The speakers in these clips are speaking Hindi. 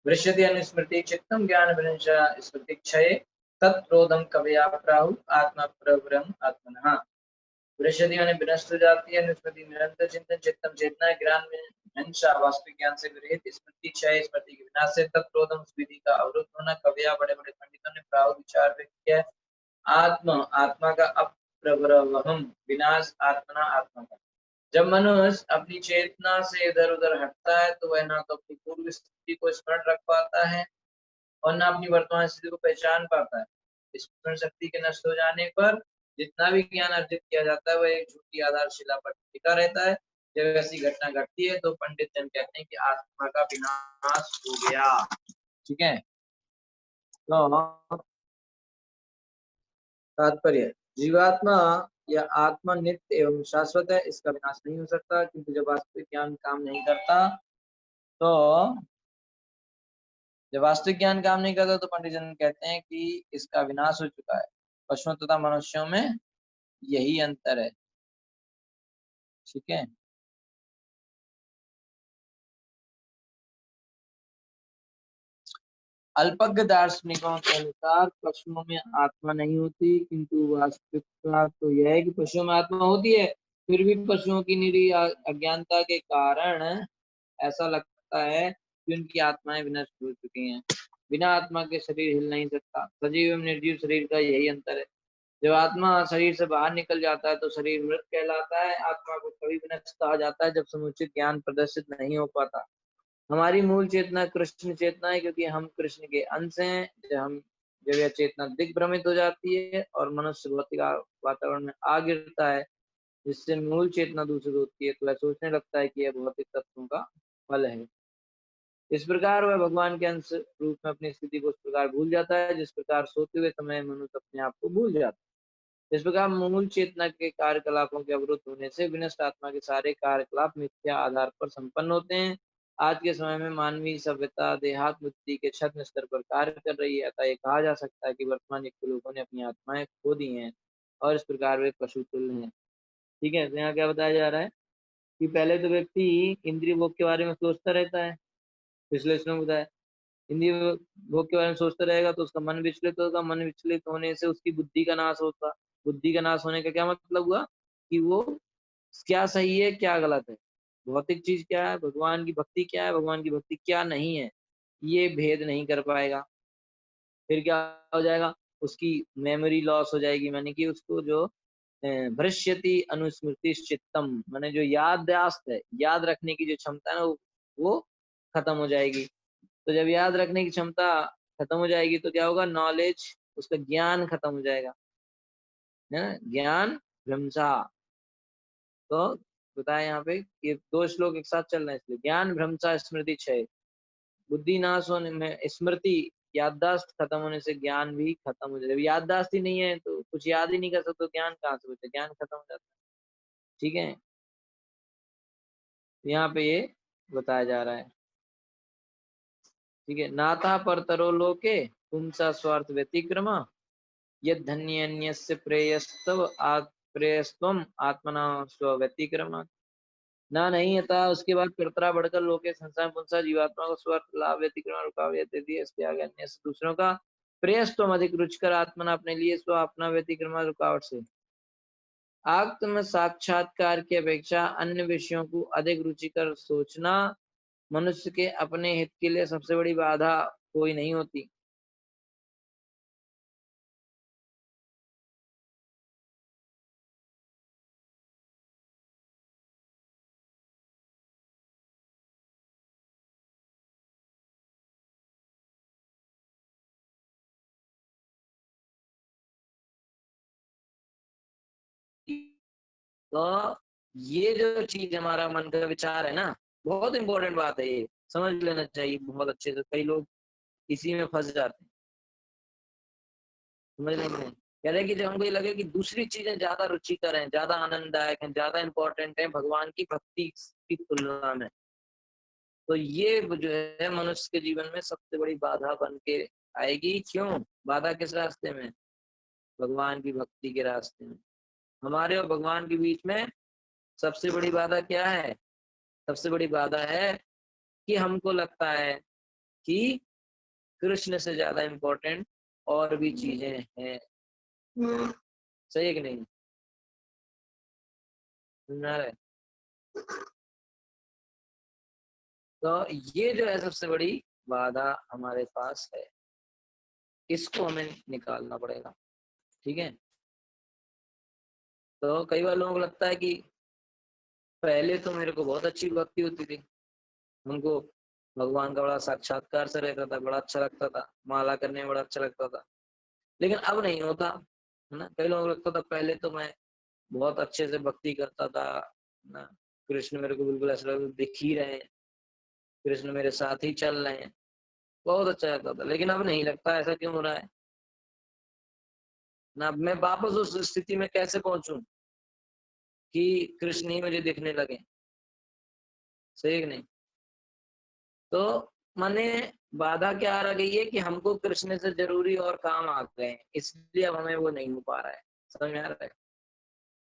वृष्यति अनुस्मृति चित्तम ज्ञान विनशा स्मृति क्षये तत्रोधम कवया प्राहु आत्मा प्रवरम आत्मनः। वृष्यति माने विनष्ट हो जाती है, अनुस्मृति निरंतर चिंतन, चित्तम चेतना, ज्ञान विनशा वास्तविक ज्ञान से विरहित, स्मृति क्षय स्मृति के विनाश से, तत्रोधम स्मृति का अवरुद्ध होना, कवया बड़े बड़े पंडितों ने प्राहु विचार व्यक्त किया, आत्मा का अप्रवरवहम विनाश, आत्मना आत्मा का। जब मनुष्य अपनी चेतना से इधर उधर हटता है तो वह ना तो अपनी पूर्व स्थिति को स्मरण रख पाता है और ना अपनी वर्तमान स्थिति को पहचान पाता है। स्मरण शक्ति के नष्ट हो जाने पर जितना भी ज्ञान अर्जित किया जाता है वह एक झूठी आधारशिला पर टिका रहता है। जब ऐसी घटना घटती है तो पंडित जन कहते हैं कि आत्मा का विनाश हो गया। ठीक है, तो तात्पर्य, जीवात्मा या आत्मा नित्य एवं शाश्वत है, इसका विनाश नहीं हो सकता, किंतु जब वास्तविक ज्ञान काम नहीं करता तो पंडित जन कहते हैं कि इसका विनाश हो चुका है। पशुओं तथा मनुष्यों में यही अंतर है। ठीक है, अल्पज्ञ दार्शनिकों के अनुसार पशुओं में आत्मा नहीं होती, किंतु वास्तविकता तो यह है कि पशुओं में आत्मा होती है। फिर भी पशुओं की निरीह अज्ञानता के कारण ऐसा लगता है कि उनकी आत्माएं विनष्ट हो चुकी हैं। बिना आत्मा के शरीर हिल नहीं सकता। सजीव एवं निर्जीव शरीर का यही अंतर है। जब आत्मा शरीर से बाहर निकल जाता है तो शरीर मृत कहलाता है। आत्मा को कभी विनष्ट कहा जाता है जब समुचित ज्ञान प्रदर्शित नहीं हो पाता। हमारी मूल चेतना कृष्ण चेतना है, क्योंकि हम कृष्ण के अंश हैं। जब यह चेतना दिग्भ्रमित हो जाती है और मनुष्य भौतिक वातावरण में आ गिरता है, जिससे मूल चेतना दूषित होती है, तो वह सोचने लगता है कि यह भौतिक तत्वों का फल है। इस प्रकार वह भगवान के अंश रूप में अपनी स्थिति को उस प्रकार भूल जाता है जिस प्रकार सोते हुए समय मनुष्य अपने आप को भूल जाता है। इस प्रकार मूल चेतना के कार्यकलापों के अवरुद्ध होने से विनष्ट आत्मा के सारे कार्यकलाप मिथ्या आधार पर संपन्न होते हैं। आज के समय में मानवीय सभ्यता देहात बुद्धि के छद्म स्तर पर कार्य कर रही है, अतः यह कहा जा सकता है कि वर्तमान युग के लोगों ने अपनी आत्माएं खो दी हैं और इस प्रकार वे पशु तुल्य हैं। ठीक है, तो यहाँ क्या बताया जा रहा है कि पहले तो व्यक्ति इंद्रिय भोग के बारे में सोचता रहता है। पिछले इसमें बताया इंद्रिय भोग के बारे में सोचता रहेगा तो उसका मन विचलित होगा। मन विचलित होने से उसकी बुद्धि का नाश होगा। बुद्धि का नाश होने का क्या मतलब हुआ कि वो क्या सही है क्या गलत है, भौतिक चीज क्या है, भगवान की भक्ति क्या है, भगवान की भक्ति क्या नहीं है, ये भेद नहीं कर पाएगा। फिर क्या हो जाएगा, उसकी मेमोरी लॉस हो जाएगी, माने कि उसको जो भ्रश्यति अनुस्मृति चित्तम, माने जो याददाश्त है, याद रखने की जो क्षमता है ना, वो खत्म हो जाएगी। तो जब याद रखने की क्षमता खत्म हो जाएगी तो क्या होगा, नॉलेज, उसका ज्ञान खत्म हो जाएगा, है ना, ज्ञान भ्रंशा। तो बताया यहाँ पे ये दो श्लोक एक साथ चल रहे हैं, इसलिए ज्ञान भ्रंशा स्मृति क्षय, बुद्धि नाश होने में, स्मृति याददाश्त खत्म होने से ज्ञान भी खत्म हो जाता है। याददाश्त ही नहीं है तो कुछ याद ही नहीं कर सकते तो ज्ञान कहाँ से बचे, ज्ञान खत्म हो जाता है। ठीक है, यहाँ पे ये बताया जा रहा है। ठीक है, नाथा परतरो लोके पुंसा स्वार्थ व्यतिक्रमा यद धन्यन्यस्य प्रेयस्तव प्रेयस्त्वम आत्मना स्व व्यतिक्रमा। ना नहीं था उसके बाद फिरतरा बढ़कर लोके संसार पुंसा जीवात्मा को स्वार्थ लाभ व्यतिक्रमण रुकावट देती है। इसके आगे अन्य से दूसरों का प्रेयस्त्वम अधिक रुचिकर आत्मना अपने लिए स्व अपना व्यतिक्रमण रुकावट से। आत्म साक्षात्कार की अपेक्षा अन्य विषयों को अधिक रुचिकर सोचना मनुष्य के अपने हित के लिए सबसे बड़ी बाधा कोई नहीं होती। तो ये जो चीज हमारा मन का विचार है ना, बहुत इंपॉर्टेंट बात है, ये समझ लेना चाहिए बहुत अच्छे से। कई लोग इसी में फंस जाते हैं, समझ लेते हैं। कह रहे कि जब हमको ये लगे कि दूसरी चीजें ज्यादा रुचिकर हैं, ज्यादा आनंददायक हैं, ज्यादा इंपॉर्टेंट है भगवान की भक्ति की तुलना में, तो ये जो है मनुष्य के जीवन में सबसे बड़ी बाधा बन के आएगी। क्यों बाधा, किस रास्ते में, भगवान की भक्ति के रास्ते में। हमारे और भगवान के बीच में सबसे बड़ी बाधा क्या है, सबसे बड़ी बाधा है कि हमको लगता है कि कृष्ण से ज्यादा इम्पोर्टेंट और भी चीजें हैं। सही है कि नहीं? सुना रहे? तो ये जो है सबसे बड़ी बाधा हमारे पास है, इसको हमें निकालना पड़ेगा। ठीक है। तो कई बार लोगों को लगता है कि पहले तो मेरे को बहुत अच्छी भक्ति होती थी, उनको भगवान का बड़ा साक्षात्कार से रहता था, बड़ा अच्छा लगता था, माला करने में बड़ा अच्छा लगता था, लेकिन अब नहीं होता है ना। कई लोगों को लगता था पहले तो मैं बहुत अच्छे से भक्ति करता था ना, कृष्ण मेरे को बिल्कुल ऐसा लगता दिख ही रहे हैं, कृष्ण मेरे साथ ही चल रहे हैं, बहुत अच्छा लगता था, लेकिन अब नहीं लगता। ऐसा क्यों हो रहा है ना? मैं वापस उस स्थिति में कैसे पहुंचूं कि कृष्ण ही मुझे दिखने लगे? सही है कि नहीं? तो माने बाधा क्या आ गई है कि हमको कृष्ण से जरूरी और काम आ गए हैं, इसलिए अब हमें वो नहीं हो पा रहा है। समझ में आ रहा है?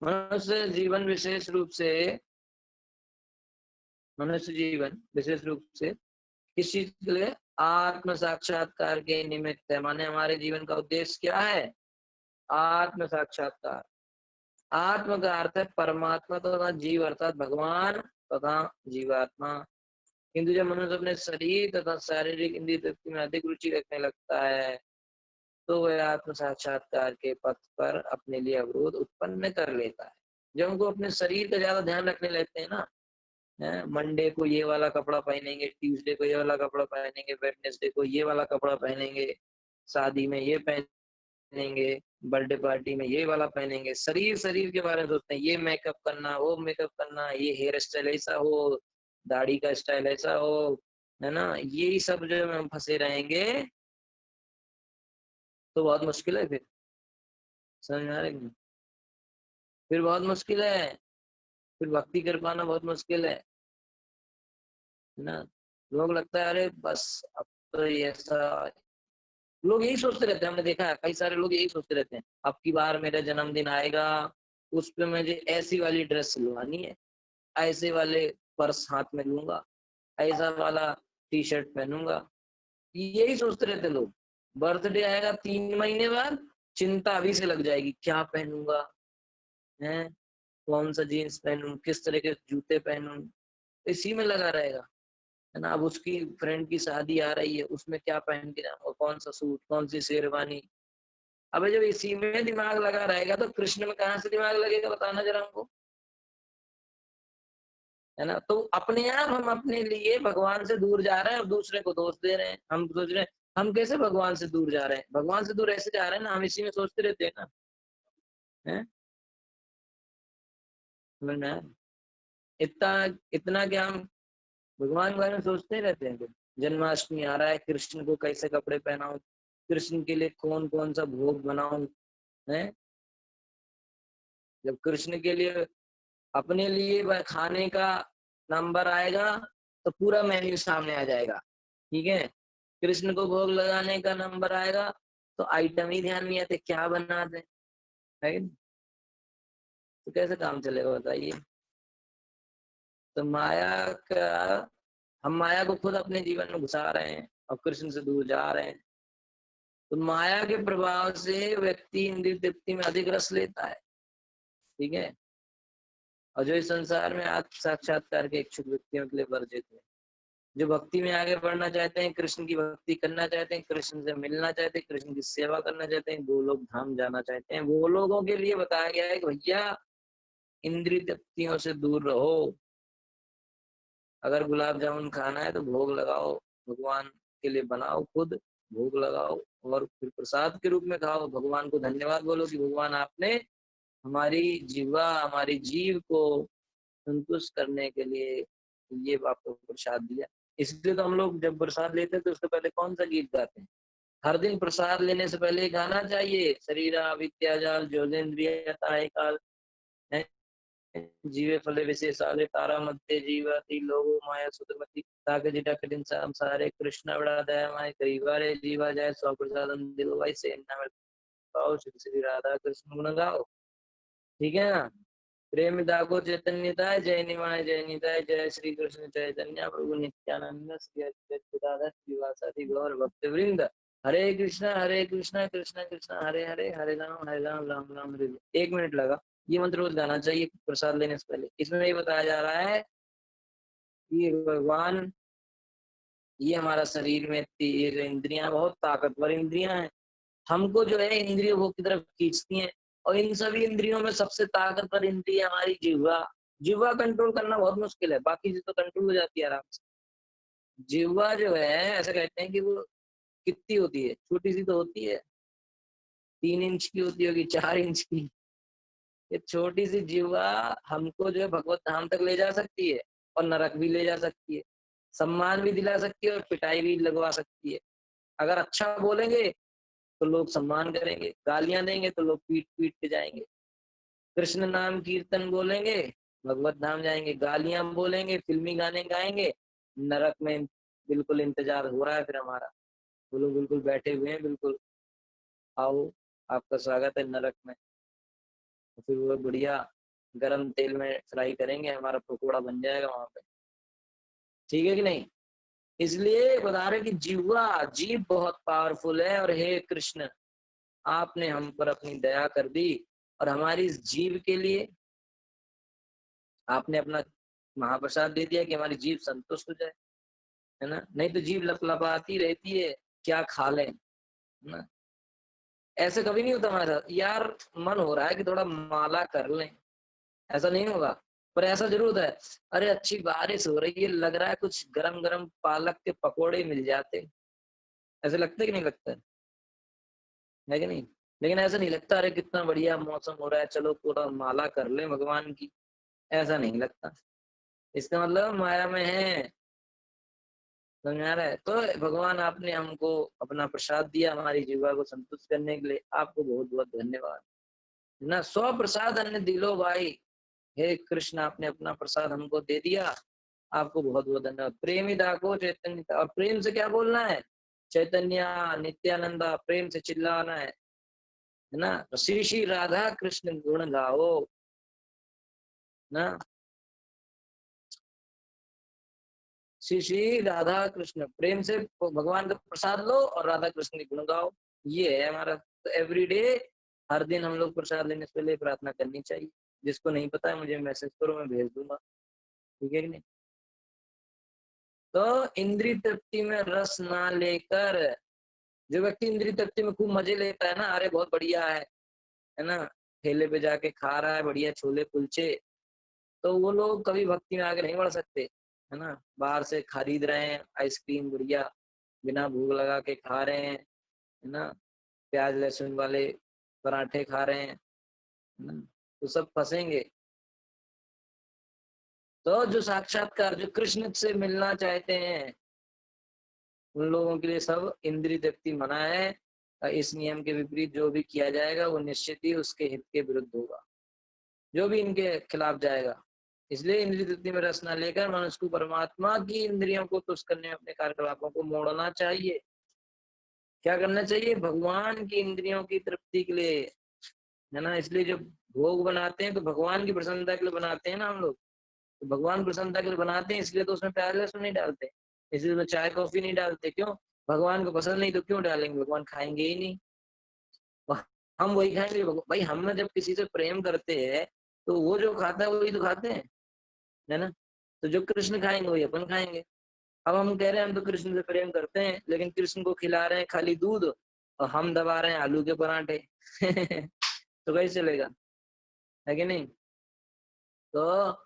मनुष्य जीवन विशेष रूप से, मनुष्य जीवन विशेष रूप से किस चीज के लिए? आत्म साक्षात्कार के निमित्त है। माने हमारे जीवन का उद्देश्य क्या है? आत्म साक्षात्कार। आत्म का अर्थ है परमात्मा तथा जीव अर्थात भगवान तथा जीवात्मा। किंतु जब मनुष्य अपने शरीर तथा शारीरिक इंद्रिय तृप्ति में अधिक रुचि रखने लगता है तो वह आत्म साक्षात्कार के पथ पर अपने लिए अवरोध उत्पन्न कर लेता है। जब हमको अपने शरीर का ज्यादा ध्यान रखने लगते हैं ना, मंडे को ये वाला कपड़ा पहनेंगे, ट्यूसडे को ये वाला कपड़ा पहनेंगे, वेडनेसडे को ये वाला कपड़ा पहनेंगे, शादी में ये पहनेंगे, बर्थडे पार्टी में ये वाला पहनेंगे, शरीर शरीर के बारे में सोचते हैं, ये मेकअप करना, वो मेकअप करना, ये हेयर स्टाइल ऐसा हो, दाढ़ी का स्टाइल ऐसा हो, है ना। यही सब जो हम फंसे रहेंगे तो बहुत मुश्किल है। फिर समझ में आ रहा है? फिर बहुत मुश्किल है, फिर भक्ति कर पाना बहुत मुश्किल है ना। लोग लगता है अरे बस अब तो ये ऐसा, लोग यही सोचते रहते हैं। हमने देखा है कई सारे लोग यही सोचते रहते हैं, अब की बार मेरा जन्मदिन आएगा, उस पे मुझे ऐसी वाली ड्रेस सिलवानी है, ऐसे वाले पर्स हाथ में लूंगा, ऐसा वाला टी शर्ट पहनूंगा। यही सोचते रहते लोग। बर्थडे आएगा 3 महीने बाद, चिंता अभी से लग जाएगी, क्या पहनूंगा है, कौन सा जीन्स पहनूं, किस तरह के जूते पहनूं, इसी में लगा रहेगा, है ना। अब उसकी फ्रेंड की शादी आ रही है, उसमें क्या पहन के जाऊंगा, कौन सा सूट, कौन सी शेरवानी। अबे जब इसी में दिमाग लगा रहेगा तो कृष्ण में कहाँ से दिमाग लगेगा, बताना जरा हमको, है ना। तो अपने आप हम अपने लिए भगवान से दूर जा रहे हैं और दूसरे को दोष दे रहे हैं। हम सोच रहे हैं हम कैसे भगवान से दूर जा रहे हैं, भगवान से दूर ऐसे जा रहे हैं ना, हम इसी में सोचते रहते हैं ना, है। समझ में आया? इतना इतना क्या हम भगवान के बारे में सोचते ही रहते हैं फिर। जन्माष्टमी आ रहा है, कृष्ण को कैसे कपड़े पहनाऊं, कृष्ण के लिए कौन कौन सा भोग बनाऊं, है। जब कृष्ण के लिए अपने लिए खाने का नंबर आएगा तो पूरा मेन्यू सामने आ जाएगा। ठीक है। कृष्ण को भोग लगाने का नंबर आएगा तो आइटम ही ध्यान नहीं आते, क्या बना दे, है। तो कैसे काम चलेगा बताइए? तो माया का, हम माया को खुद अपने जीवन में घुसा रहे हैं और कृष्ण से दूर जा रहे हैं। तो माया के प्रभाव से व्यक्ति इंद्रिय तृप्ति में अधिक रस लेता है। ठीक है। और जो इस संसार में आत्म साक्षात्कार के इच्छुक व्यक्तियों के लिए वर्जित है। जो भक्ति में आगे बढ़ना चाहते हैं, कृष्ण की भक्ति करना चाहते हैं, कृष्ण से मिलना चाहते हैं, कृष्ण की सेवा करना चाहते हैं, गोलोक धाम जाना चाहते हैं, वो लोगों के लिए बताया गया है कि भैया इंद्रिय तृप्तियों से दूर रहो। अगर गुलाब जामुन खाना है तो भोग लगाओ, भगवान के लिए बनाओ, खुद भोग लगाओ और फिर प्रसाद के रूप में खाओ, भगवान को धन्यवाद बोलो कि भगवान आपने हमारी जीवा, हमारी जीव को संतुष्ट करने के लिए ये आपको प्रसाद दिया। इसलिए तो हम लोग जब प्रसाद लेते हैं तो उससे पहले कौन सा गीत गाते हैं? हर दिन प्रसाद लेने से पहले गाना चाहिए, शरीरा विद्याजाल ज्योतिन्द्रिय काल है, जीवे फले विशेषाले तारा मध्य जीवति लोगो माया सुधमति ताके जिटा कठिन संसारे कृष्ण बड़ा दया माय कई बारे जीवा जाए सौ प्रसादम दिलो भाई से पाओ, श्री श्री राधा कृष्ण गुण गाओ। ठीक है ना। प्रेम दागो चैतन्यताय जय निवाय जय निताय जय श्री कृष्ण चैतन्य प्रभु नित्यानंद श्री अद्वैत श्रीवासादि गौर भक्त वृंद। हरे कृष्णा कृष्णा कृष्णा हरे हरे हरे राम राम राम हरे हरे। 1 मिनट लगा। ये मंत्र रोज गाना चाहिए प्रसाद लेने से पहले। इसमें ये बताया जा रहा है कि भगवान, ये हमारा शरीर में ये इंद्रियां बहुत ताकतवर इंद्रियां हैं, हमको जो है इंद्रियों की तरफ खींचती हैं। और इन सभी इंद्रियों में सबसे ताकतवर इंद्रिय हमारी जिह्वा। जिह्वा कंट्रोल करना बहुत मुश्किल है, बाकी चीज तो कंट्रोल हो जाती है आराम से। जिह्वा जो है, ऐसा कहते हैं कि वो कितनी होती है, छोटी सी तो होती है, 3 इंच की होती होगी, 4 इंच की। ये छोटी सी जिह्वा हमको जो है भगवत धाम तक ले जा सकती है, और नरक भी ले जा सकती है, सम्मान भी दिला सकती है और पिटाई भी लगवा सकती है। अगर अच्छा बोलेंगे तो लोग सम्मान करेंगे, गालियां देंगे तो लोग पीट पीट के जाएंगे। कृष्ण नाम कीर्तन बोलेंगे भगवत धाम जाएंगे, गालियां बोलेंगे फिल्मी गाने गाएंगे नरक में बिल्कुल इंतजार हो रहा है फिर हमारा। वो लोग बिल्कुल बैठे हुए हैं, बिल्कुल आओ आपका स्वागत है नरक में। तो फिर वो बढ़िया गरम तेल में फ्राई करेंगे, हमारा पकौड़ा बन जाएगा वहां पे। ठीक है कि नहीं? इसलिए बता रहे कि जीव बहुत पावरफुल है। और हे कृष्ण, आपने हम पर अपनी दया कर दी और हमारी इस जीव के लिए आपने अपना महाप्रसाद दे दिया कि हमारी जीव संतुष्ट हो जाए, है ना। नहीं तो जीव लपलपाती रहती है, क्या खा लें, है ना। ऐसे कभी नहीं होता हमारे साथ, यार मन हो रहा है कि थोड़ा माला कर लें, ऐसा नहीं होगा। पर ऐसा जरूर होता है, अरे अच्छी बारिश हो रही है, लग रहा है कुछ गरम गरम पालक के पकोड़े मिल जाते। ऐसे लगता है कि नहीं लगता है कि नहीं? लेकिन ऐसा नहीं लगता अरे कितना बढ़िया मौसम हो रहा है, चलो थोड़ा माला कर ले भगवान की, ऐसा नहीं लगता। इसका मतलब माया में है, समझ आ रहा है? तो भगवान आपने हमको अपना प्रसाद दिया हमारी जीवा को संतुष्ट करने के लिए, आपको बहुत बहुत धन्यवाद। ना 100 प्रसाद अन्य दिलो भाई। हे कृष्ण, आपने अपना प्रसाद हमको दे दिया, आपको बहुत बहुत धन्यवाद। प्रेमी दाको चैतन्य, और प्रेम से क्या बोलना है? चैतन्य नित्यानंदा, प्रेम से चिल्लाना है ना। श्री श्री राधा कृष्ण गुण गाओ ना। श्री श्री राधा कृष्ण, प्रेम से भगवान का प्रसाद लो और राधा कृष्ण की गुण गाओ। ये है हमारा। तो एवरीडे, हर दिन हम लोग प्रसाद लेने से पहले प्रार्थना करनी चाहिए। जिसको नहीं पता है मुझे मैसेज करो, मैं भेज दूंगा। ठीक है कि नहीं? तो इंद्रिय तृप्ति में रस ना लेकर, जो व्यक्ति इंद्रिय तृप्ति में खूब मजे लेता है ना, अरे बहुत बढ़िया है ना, ठेले पे जाके खा रहा है बढ़िया छोले कुलचे, तो वो लोग कभी भक्ति में आगे नहीं बढ़ सकते, है ना। बाहर से खरीद रहे हैं आइसक्रीम बढ़िया, बिना भूख लगा के खा रहे हैं, है ना, प्याज लहसुन वाले पराठे खा रहे हैं, है ना, तो सब फंसेंगे। तो जो साक्षात्कार, जो कृष्ण से मिलना चाहते हैं, उन लोगों के लिए सब इंद्रिय तृप्ति मना है। इस नियम के विपरीत जो भी किया जाएगा वो निश्चित ही उसके हित के विरुद्ध होगा, जो भी इनके खिलाफ जाएगा। इसलिए इंद्रिय तृप्ति में रस न लेकर मनुष्य को परमात्मा की इंद्रियों को तुष्ट करने में अपने कार्यकलापों को मोड़ना चाहिए। क्या करना चाहिए? भगवान की इंद्रियों की तृप्ति के लिए, है ना। इसलिए जब भोग बनाते हैं तो भगवान की प्रसन्नता के लिए बनाते हैं ना हम लोग। तो भगवान प्रसन्नता के लिए बनाते हैं, इसलिए तो उसमें प्याज लहसुन नहीं डालते, इसलिए तो चाय कॉफी नहीं डालते। क्यों? भगवान को पसंद नहीं तो क्यों डालेंगे, भगवान खाएंगे ही नहीं। हम वही खाएंगे भाई। हम जब किसी से प्रेम करते हैं तो वो जो खाता है वही तो खाते हैं, है ना। तो जो कृष्ण खाएंगे वही अपन खाएंगे। अब हम कह रहे हैं हम तो कृष्ण से प्रेम करते हैं, लेकिन कृष्ण को खिला रहे हैं खाली दूध और हम दबा रहे हैं आलू के पराठे तो कैसे चलेगा, है कि नहीं? तो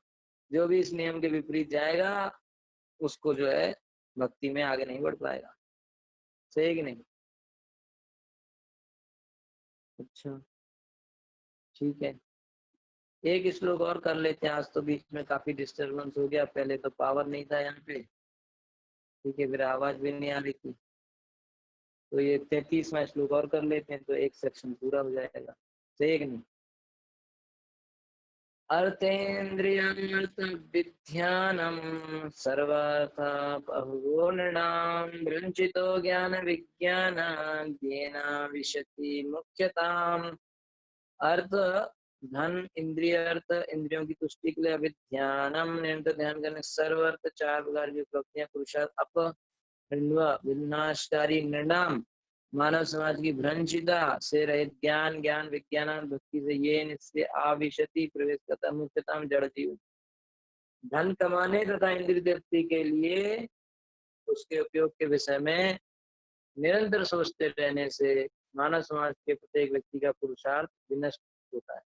जो भी इस नियम के विपरीत जाएगा उसको जो है भक्ति में आगे नहीं बढ़ पाएगा। सही है कि नहीं? अच्छा, ठीक है। एक श्लोक और कर लेते हैं, आज तो बीच में काफी डिस्टरबेंस हो गया, पहले तो पावर नहीं था यहाँ पे। ठीक है, फिर आवाज भी नहीं आ रही थी। तो ये 33वां श्लोक और कर लेते हैं तो एक सेक्शन पूरा हो जाएगा। सही है कि नहीं? अर्थेन्द्रियार्थ विध्यानम सर्वार्था बहुगुणाम वंचितो ज्ञान विज्ञान ज्ञाना विशति मुख्यताम। अर्थ धन इंद्रिय अर्थ, इंद्रियों की तुष्टि के लिए अभिध्यानम, निरंतर ध्यान करने, सर्व अर्थ, चार प्रकार की उपलब्धियां, पुरुषार्थ, विनाशकारी निर्णाम, मानव समाज की भ्रंशिता से रहित ज्ञान, ज्ञान विज्ञान भक्ति से ये निश्चय आविशति प्रवेश करता, मुख्यतः जड़ जीव। धन कमाने तथा इंद्रिय तृप्ति के लिए उसके उपयोग के विषय में निरंतर सोचते रहने से मानव समाज के प्रत्येक व्यक्ति का पुरुषार्थ विनष्ट होता है।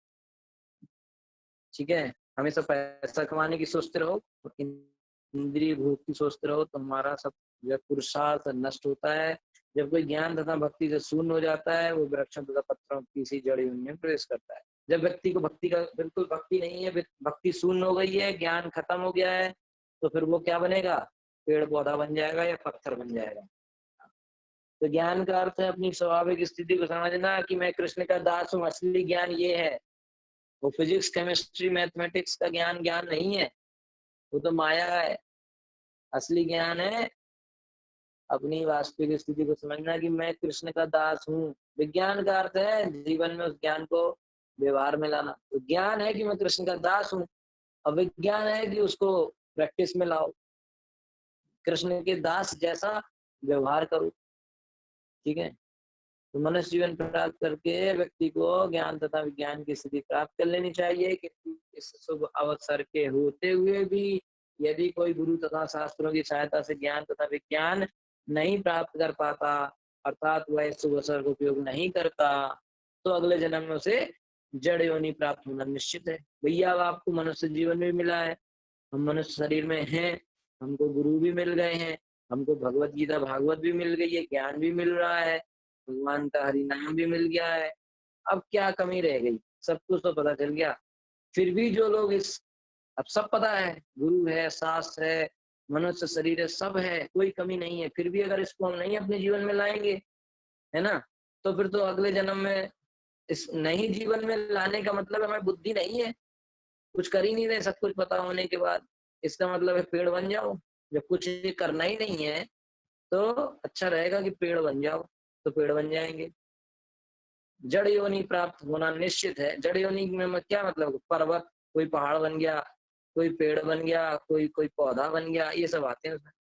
ठीक है, हमेशा पैसा कमाने की सोचते रहो, इंद्रिय भोग की सोचते रहो, तो हमारा सब जब पुरुषार्थ नष्ट होता है। जब कोई ज्ञान तथा भक्ति से शून्य हो जाता है, वो वृक्षों तथा पत्थरों की सी जड़ी उनमें प्रवेश करता है। जब व्यक्ति को भक्ति का बिल्कुल भक्ति नहीं है, भक्ति शून्य हो गई है, ज्ञान खत्म हो गया है, तो फिर वो क्या बनेगा? पेड़ पौधा बन जाएगा या पत्थर बन जाएगा। तो ज्ञान का अर्थ है अपनी स्वाभाविक स्थिति को समझना कि मैं कृष्ण का दास हूँ। असली ज्ञान ये है। वो फिजिक्स, केमिस्ट्री, मैथमेटिक्स का ज्ञान ज्ञान नहीं है, वो तो माया है। असली ज्ञान है अपनी वास्तविक स्थिति को समझना कि मैं कृष्ण का दास हूँ। विज्ञान का अर्थ है जीवन में उस ज्ञान को व्यवहार में लाना। तो ज्ञान है कि मैं कृष्ण का दास हूँ, और विज्ञान है कि उसको प्रैक्टिस में लाओ, कृष्ण के दास जैसा व्यवहार करो। ठीक है, तो मनुष्य जीवन प्राप्त करके व्यक्ति को ज्ञान तथा विज्ञान की स्थिति प्राप्त कर लेनी चाहिए। किंतु इस शुभ अवसर के होते हुए भी यदि कोई गुरु तथा शास्त्रों की सहायता से ज्ञान तथा विज्ञान नहीं प्राप्त कर पाता, अर्थात वह इस शुभ अवसर का उपयोग नहीं करता, तो अगले जन्म में उसे जड़ योनि प्राप्त होना निश्चित है। भैया अब आपको मनुष्य जीवन में मिला है, हम मनुष्य शरीर में हैं, हमको गुरु भी मिल गए हैं, हमको भगवत गीता भागवत भी मिल गई है, ज्ञान भी मिल रहा है, भगवान का हरि नाम भी मिल गया है। अब क्या कमी रह गई? सब कुछ तो पता चल गया। फिर भी जो लोग अब सब पता है, गुरु है, शास्त्र है, मनुष्य शरीर है, सब है, कोई कमी नहीं है, फिर भी अगर इसको हम नहीं अपने जीवन में लाएंगे, है ना, तो फिर तो अगले जन्म में इस नहीं जीवन में लाने का मतलब हमें बुद्धि नहीं है, कुछ कर ही नहीं रहे सब कुछ पता होने के बाद। इसका मतलब है पेड़ बन जाओ। जब कुछ करना ही नहीं है तो अच्छा रहेगा कि पेड़ बन जाओ, तो पेड़ बन जाएंगे। जड़ योनि प्राप्त होना निश्चित है। जड़ योनि में क्या मतलब? पर्वत, कोई पहाड़ बन गया, कोई पेड़ बन गया, कोई कोई पौधा बन गया, ये सब आते हैं उसमें।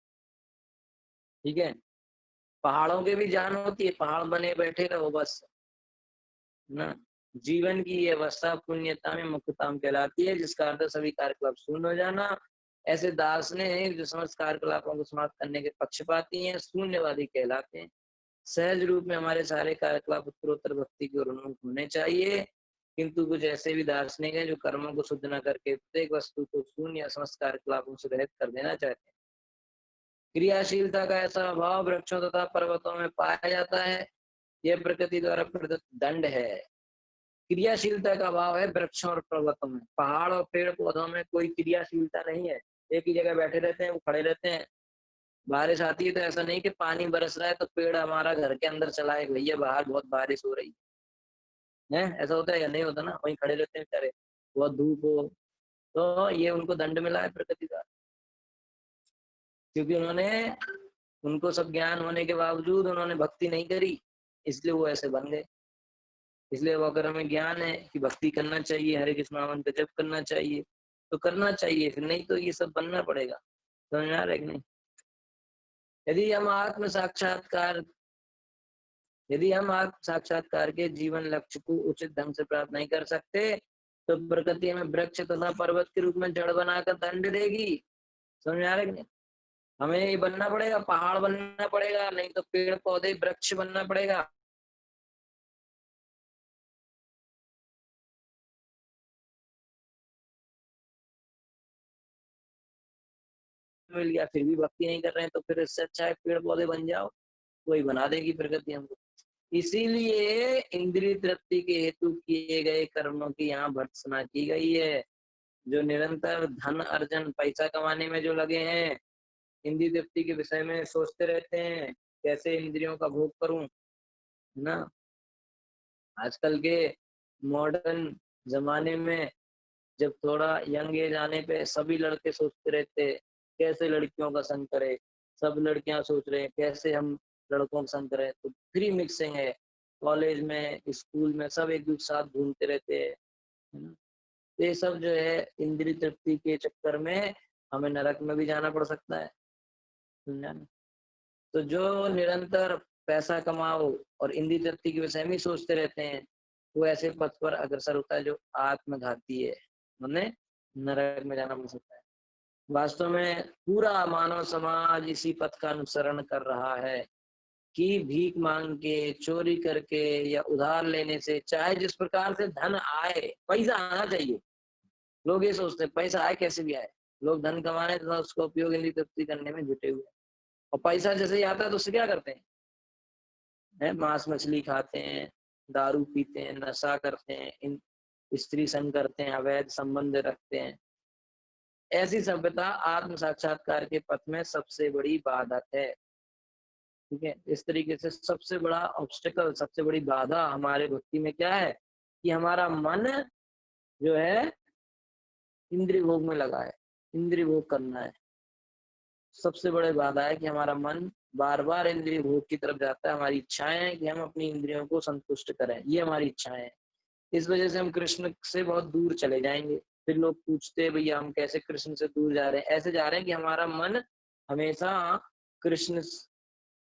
ठीक है, पहाड़ों के भी जान होती है, पहाड़ बने बैठे रहो बस ना। जीवन की ये अवस्था पुण्यता में मुक्तता कहलाती है, जिसका अर्थ सभी कार्यकलाप शून्य हो जाना। ऐसे दास ने जो समस्त कार्यकलापों को समाप्त करने के पक्षपाती हैं, शून्यवादी कहलाते हैं। सहज रूप में हमारे सारे कार्यकलाप उत्तरोत्तर भक्ति की ओर उन्मुख होने चाहिए, किंतु कुछ ऐसे भी दार्शनिक हैं जो कर्मों को शुद्ध न करके प्रत्येक वस्तु को शून्य समस्त कार्यकलापों से रहित कर देना चाहते हैं। क्रियाशीलता का ऐसा अभाव वृक्षों तथा पर्वतों में पाया जाता है, यह प्रकृति द्वारा प्रदत्त दंड है। क्रियाशीलता का अभाव है वृक्षों और पर्वतों में। पहाड़ और पेड़ पौधों में कोई क्रियाशीलता नहीं है, एक ही जगह बैठे रहते हैं, वो खड़े रहते हैं। बारिश आती है तो ऐसा नहीं कि पानी बरस रहा है तो पेड़ हमारा घर के अंदर चला है, भैया बाहर बहुत बारिश हो रही है, ऐसा होता है या नहीं होता ना? वहीं खड़े रहते हैं बेचारे, बहुत धूप हो तो ये उनको दंड मिला है प्रकृति का, क्योंकि उन्होंने, उनको सब ज्ञान होने के बावजूद उन्होंने भक्ति नहीं करी, इसलिए वो ऐसे बन गए। इसलिए वो अगर हमें ज्ञान है कि भक्ति करना चाहिए, हरे कृष्ण नाम का जप करना चाहिए, तो करना चाहिए, फिर नहीं तो ये सब बनना पड़ेगा। समझ आ रहा है कि नहीं? यदि हम आत्म साक्षात्कार यदि हम आत्म साक्षात्कार के जीवन लक्ष्य को उचित ढंग से प्राप्त नहीं कर सकते, तो प्रकृति हमें वृक्ष तथा पर्वत के रूप में जड़ बनाकर दंड देगी। समझ आ रहा है कि नहीं? हमें ये बनना पड़ेगा, पहाड़ बनना पड़ेगा, नहीं तो पेड़ पौधे वृक्ष बनना पड़ेगा। मिल गया फिर भी भक्ति नहीं कर रहे हैं, तो फिर इससे अच्छा है पेड़ पौधे बन जाओ, वही बना देगी प्रकृति हमको। इसीलिए इंद्रिय तृप्ति के हेतु किए गए कर्मों की यहाँ भर्त्सना की गई है। जो निरंतर धन अर्जन, पैसा कमाने में जो लगे हैं, इंद्रिय तृप्ति के विषय में सोचते रहते हैं कैसे इंद्रियों का भोग करूं, है ना। आजकल के मॉडर्न जमाने में जब थोड़ा यंग एज आने पे सभी लड़के सोचते रहते कैसे लड़कियों का संग करे, सब लड़कियां सोच रहे हैं कैसे हम लड़कों का संग करें, तो फ्री मिक्सिंग है। कॉलेज में, स्कूल में सब एक दूसरे साथ घूमते रहते हैं, है ना। तो ये सब जो है इंद्रिय तृप्ति के चक्कर में हमें नरक में भी जाना पड़ सकता है, समझा ना। तो जो निरंतर पैसा कमाओ और इंद्रिय तृप्ति के विषय में ही सोचते रहते हैं, वो ऐसे पथ पर अग्रसर होता है जो आत्मघाती है, उन्हें नरक में जाना पड़ सकता है। वास्तव में पूरा मानव समाज इसी पथ का अनुसरण कर रहा है कि भीख मांग के, चोरी करके या उधार लेने से, चाहे जिस प्रकार से धन आए, पैसा आना चाहिए। लोग ये सोचते हैं पैसा आए कैसे भी आए, लोग धन कमाने तथा उसका उपयोग इंद्रिय तृप्ति करने में जुटे हुए हैं। और पैसा जैसे ही आता है तो उससे क्या करते हैं, मांस मछली खाते हैं, दारू पीते हैं, नशा करते हैं, इन स्त्री संग करते हैं, अवैध संबंध रखते हैं। ऐसी सभ्यता आत्म साक्षात्कार के पथ में सबसे बड़ी बाधक है। ठीक है, इस तरीके से सबसे बड़ा ऑब्स्टिकल, सबसे बड़ी बाधा हमारे भक्ति में क्या है कि हमारा मन जो है इंद्रिय भोग में लगा है, इंद्रिय भोग करना है। सबसे बड़े बाधा है कि हमारा मन बार बार इंद्रिय भोग की तरफ जाता है। हमारी इच्छाएं हैं कि हम अपनी इंद्रियों को संतुष्ट करें, ये हमारी इच्छाएं हैं। इस वजह से हम कृष्ण से बहुत दूर चले जाएंगे। फिर लोग पूछते हैं भैया हम कैसे कृष्ण से दूर जा रहे हैं, ऐसे जा रहे हैं कि हमारा मन हमेशा कृष्ण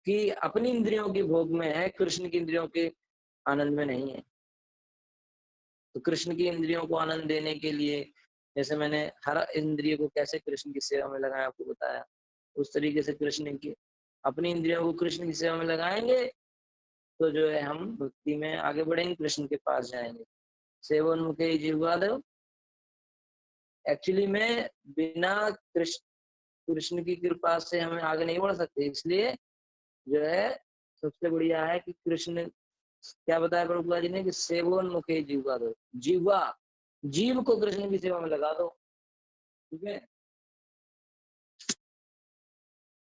की अपनी इंद्रियों के भोग में है, कृष्ण की इंद्रियों के आनंद में नहीं है। तो कृष्ण की इंद्रियों को आनंद देने के लिए, जैसे मैंने हर इंद्रिय को कैसे कृष्ण की सेवा में लगाया आपको बताया, उस तरीके से कृष्ण की अपनी इंद्रियों को कृष्ण की सेवा में लगाएंगे तो जो है हम भक्ति में आगे बढ़ेंगे, कृष्ण के पास जाएंगे। सेवोन्मुखे जिह्वा दो, एक्चुअली में बिना कृष्ण की कृपा से हमें आगे नहीं बढ़ सकते। इसलिए जो है सबसे बढ़िया है कि कृष्ण, क्या बताया प्रभुपाद जी ने कि सेवोन्मुखे जिह्वा दो, जिह्वा जीव को कृष्ण की सेवा में लगा दो। ठीक है,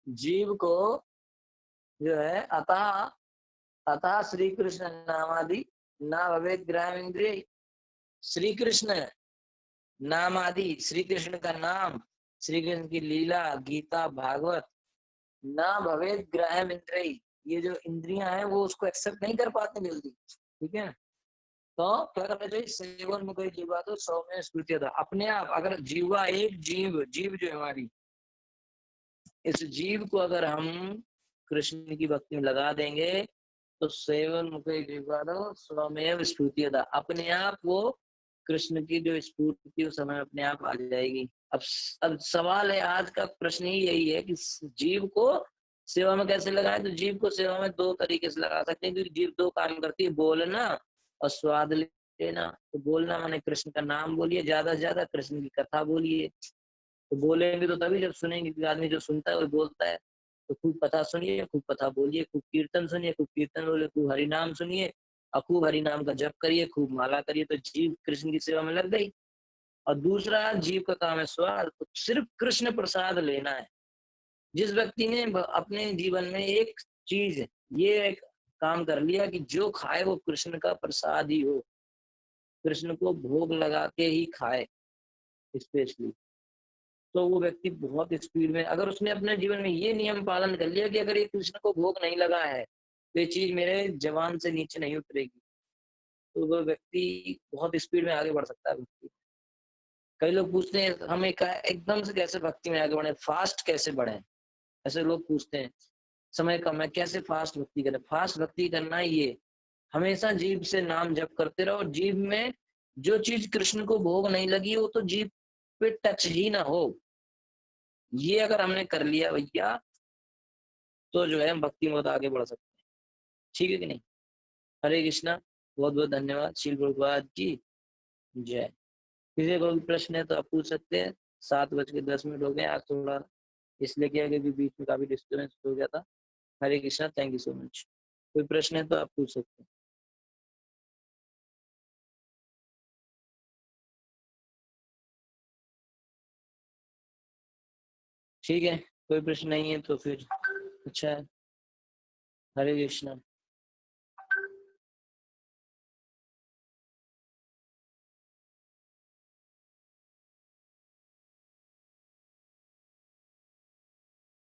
जीव को जो है अतः अतः श्री कृष्ण नामादि ना भवेत ग्राम इंद्रिय। श्री कृष्ण नाम आदि, श्री कृष्ण का नाम, श्री कृष्ण की लीला, गीता, भागवत, ना भवेत ग्राह्यम इंद्रिय, ये जो इंद्रियां हैं वो उसको एक्सेप्ट नहीं कर पाते जल्दी। ठीक है, तो क्या करना चाहिए, सेवन में कोई जीवा तो सौम्य स्मृति था अपने आप। अगर जीवा एक जीव, जीव जो हमारी, इस जीव को अगर हम कृष्ण की भक्ति में लगा देंगे तो सेवन मुखे जीवा तो स्वमेव स्फूर्ति था, अपने आप वो कृष्ण की जो स्फूर्ति उस समय अपने आप आ जाएगी। अब सवाल है, आज का प्रश्न ही यही है कि जीव को सेवा में कैसे लगाएं। तो जीव को सेवा में दो तरीके से लगा सकते हैं, क्योंकि जीव दो काम करती है, बोलना और स्वाद लेना। तो बोलना माने कृष्ण का नाम बोलिए, ज्यादा से ज्यादा कृष्ण की कथा बोलिए। तो बोलेंगे तो तभी जब सुनेंगे, क्योंकि आदमी जो सुनता है वो बोलता है। तो खूब कथा सुनिए, खूब कथा बोलिए, खूब कीर्तन सुनिए, खूब कीर्तन बोलिए, खूब हरि नाम सुनिए और खूब हरि नाम का जप करिए, खूब माला करिए, तो जीव कृष्ण की सेवा में लग गई। और दूसरा जीव का काम है स्वाद, तो सिर्फ कृष्ण प्रसाद लेना है। जिस व्यक्ति ने अपने जीवन में एक चीज, ये एक काम कर लिया कि जो खाए वो कृष्ण का प्रसाद ही हो, कृष्ण को भोग लगा के ही खाए स्पेशली, तो वो व्यक्ति बहुत स्पीड में, अगर उसने अपने जीवन में ये नियम पालन कर लिया कि अगर ये कृष्ण को भोग नहीं लगा है तो ये चीज मेरे जवान से नीचे नहीं उतरेगी, तो वो व्यक्ति बहुत स्पीड में आगे बढ़ सकता है भक्ति। कई लोग पूछते हैं हम एकदम से कैसे भक्ति में आगे बढ़े, फास्ट कैसे बढ़े, ऐसे लोग पूछते हैं। समय कम है, कैसे फास्ट भक्ति करें। फास्ट भक्ति करना ये, हमेशा जीव से नाम जप करते रहो, और जीव में जो चीज कृष्ण को भोग नहीं लगी वो तो जीव पे टच ही ना हो। ये अगर हमने कर लिया भैया तो जो है हम भक्ति में बहुत आगे बढ़ सकते हैं। ठीक है कि नहीं। हरे कृष्णा, बहुत बहुत धन्यवाद। श्रील प्रभुपाद की जय। किसी को भी प्रश्न है तो आप पूछ सकते हैं। 7:10 हो गए, आज थोड़ा इसलिए किया क्योंकि बीच में काफी डिस्टर्बेंस हो गया था। Hare Krishna, thank you so much. कोई प्रश्न है तो आप पूछ सकते हैं। ठीक है, कोई प्रश्न नहीं है तो फिर अच्छा है। हरे कृष्णा।